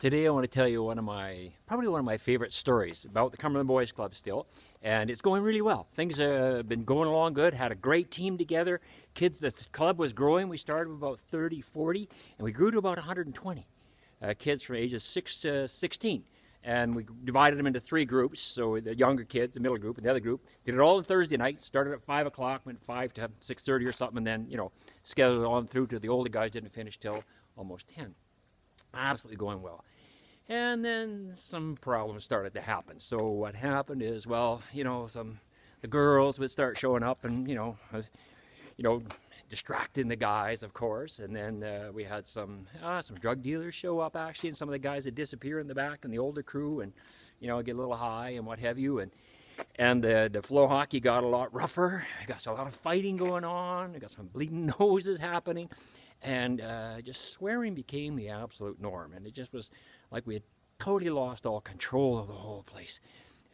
Today I want to tell you probably one of my favorite stories about the Cumberland Boys Club still, and it's going really well. Things have been going along good, had a great team together. The club was growing. We started with about 30, 40, and we grew to about 120 kids from ages 6 to 16. And we divided them into three groups, so the younger kids, the middle group, and the other group. Did it all on Thursday night, started at 5 o'clock, went 5 to 6:30 or something, and then, scheduled on through to the older guys didn't finish till almost 10. Absolutely going well. And then some problems started to happen. So what happened is, the girls would start showing up and, distracting the guys, of course. And then we had some drug dealers show up, actually, and some of the guys would disappear in the back and the older crew and, get a little high and what have you. And the floor hockey got a lot rougher. I got a lot of fighting going on. I got some bleeding noses happening. And just swearing became the absolute norm. And it just was like we had totally lost all control of the whole place.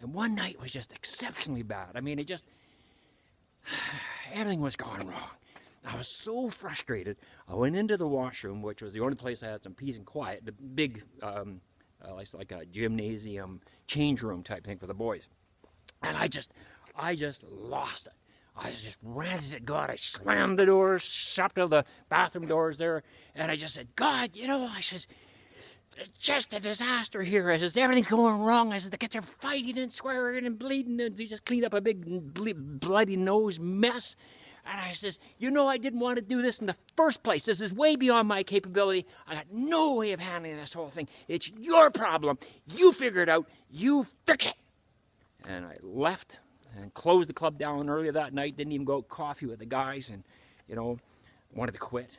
And one night was just exceptionally bad. I mean, everything was gone wrong. I was so frustrated. I went into the washroom, which was the only place I had some peace and quiet, the big, like a gymnasium change room type thing for the boys. And I just lost it. I just ran to God. I slammed the doors, shut the bathroom doors there, and I just said, God, I says, it's just a disaster here. I says, everything's going wrong. I said, the kids are fighting and swearing and bleeding, and they just cleaned up a big bloody nose mess. And I says, I didn't want to do this in the first place. This is way beyond my capability. I got no way of handling this whole thing. It's your problem. You figure it out. You fix it. And I left and closed the club down earlier that night. Didn't even go out coffee with the guys, and wanted to quit.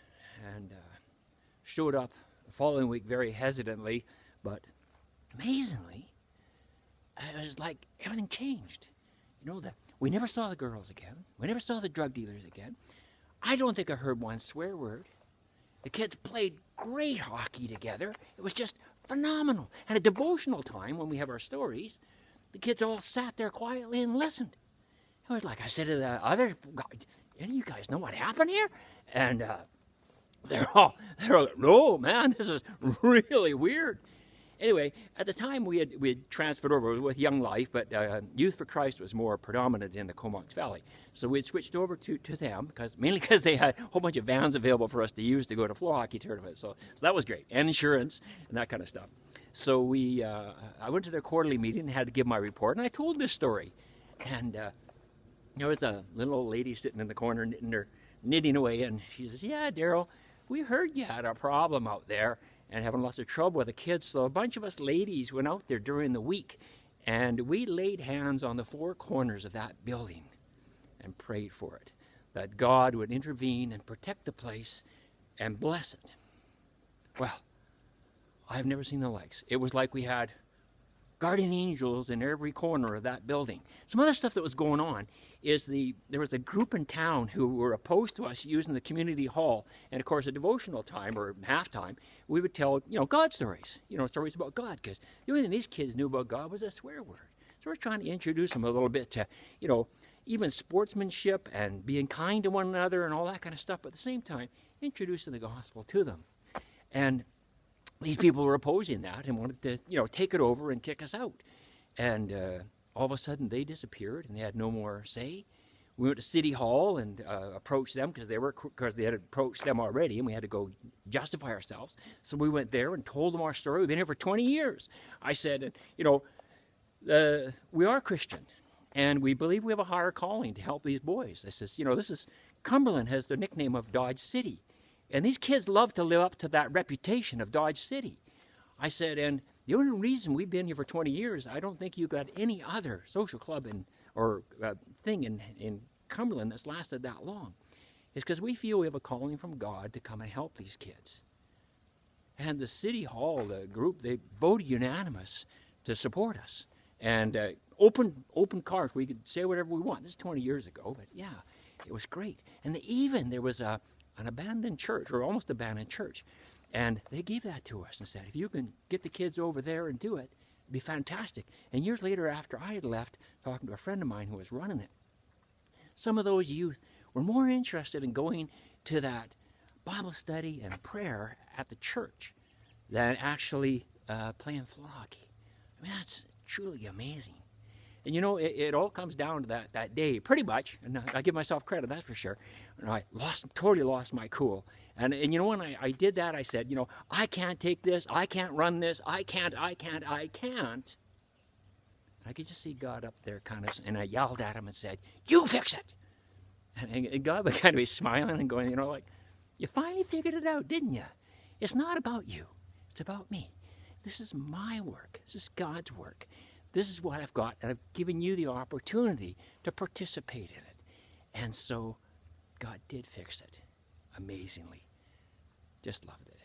And showed up the following week very hesitantly, but amazingly, it was like everything changed. We never saw the girls again. We never saw the drug dealers again. I don't think I heard one swear word. The kids played great hockey together. It was just phenomenal. And a devotional time when we have our stories, the kids all sat there quietly and listened. It was like I said to the other guys, any of you guys know what happened here? And they're all like, no, man, this is really weird. Anyway, at the time we had transferred over with Young Life, but Youth for Christ was more predominant in the Comox Valley. So we had switched over to them, mainly because they had a whole bunch of vans available for us to use to go to floor hockey tournaments. So that was great, and insurance and that kind of stuff. So I went to their quarterly meeting and had to give my report, and I told this story. And there was a little old lady sitting in the corner knitting away, and she says, yeah, Daryl, we heard you had a problem out there and having lots of trouble with the kids. So a bunch of us ladies went out there during the week, and we laid hands on the four corners of that building and prayed for it, that God would intervene and protect the place and bless it. Well, I've never seen the likes. It was like we had guardian angels in every corner of that building. Some other stuff that was going on is there was a group in town who were opposed to us using the community hall, and of course at devotional time or halftime, we would tell, God stories, stories about God, because the only thing these kids knew about God was a swear word. So we're trying to introduce them a little bit to, even sportsmanship and being kind to one another and all that kind of stuff, but at the same time, introducing the gospel to them. And these people were opposing that and wanted to, take it over and kick us out. And all of a sudden, they disappeared and they had no more say. We went to City Hall and approached them because they had approached them already, and we had to go justify ourselves. So we went there and told them our story. We've been here for 20 years. I said, we are Christian, and we believe we have a higher calling to help these boys. I says, Cumberland has the nickname of Dodge City. And these kids love to live up to that reputation of Dodge City. I said, and the only reason we've been here for 20 years, I don't think you've got any other social club or thing in Cumberland that's lasted that long, is because we feel we have a calling from God to come and help these kids. And the City Hall, the group, they voted unanimous to support us. And open cards, we could say whatever we want. This is 20 years ago, but yeah, it was great. And there was an abandoned church, or almost abandoned church. And they gave that to us and said, if you can get the kids over there and do it, it'd be fantastic. And years later, after I had left, talking to a friend of mine who was running it, some of those youth were more interested in going to that Bible study and prayer at the church than actually playing floor hockey. I mean, that's truly amazing. And you know, it all comes down to that day, pretty much. And I give myself credit, that's for sure. And I totally lost my cool. And you know, when I did that, I said, you know, I can't take this. I can't run this. I can't. I could just see God up there kind of, and I yelled at him and said, you fix it. And God would kind of be smiling and going, you know, like, you finally figured it out, didn't you? It's not about you. It's about me. This is my work. This is God's work. This is what I've got, and I've given you the opportunity to participate in it. And so God did fix it amazingly. Just loved it.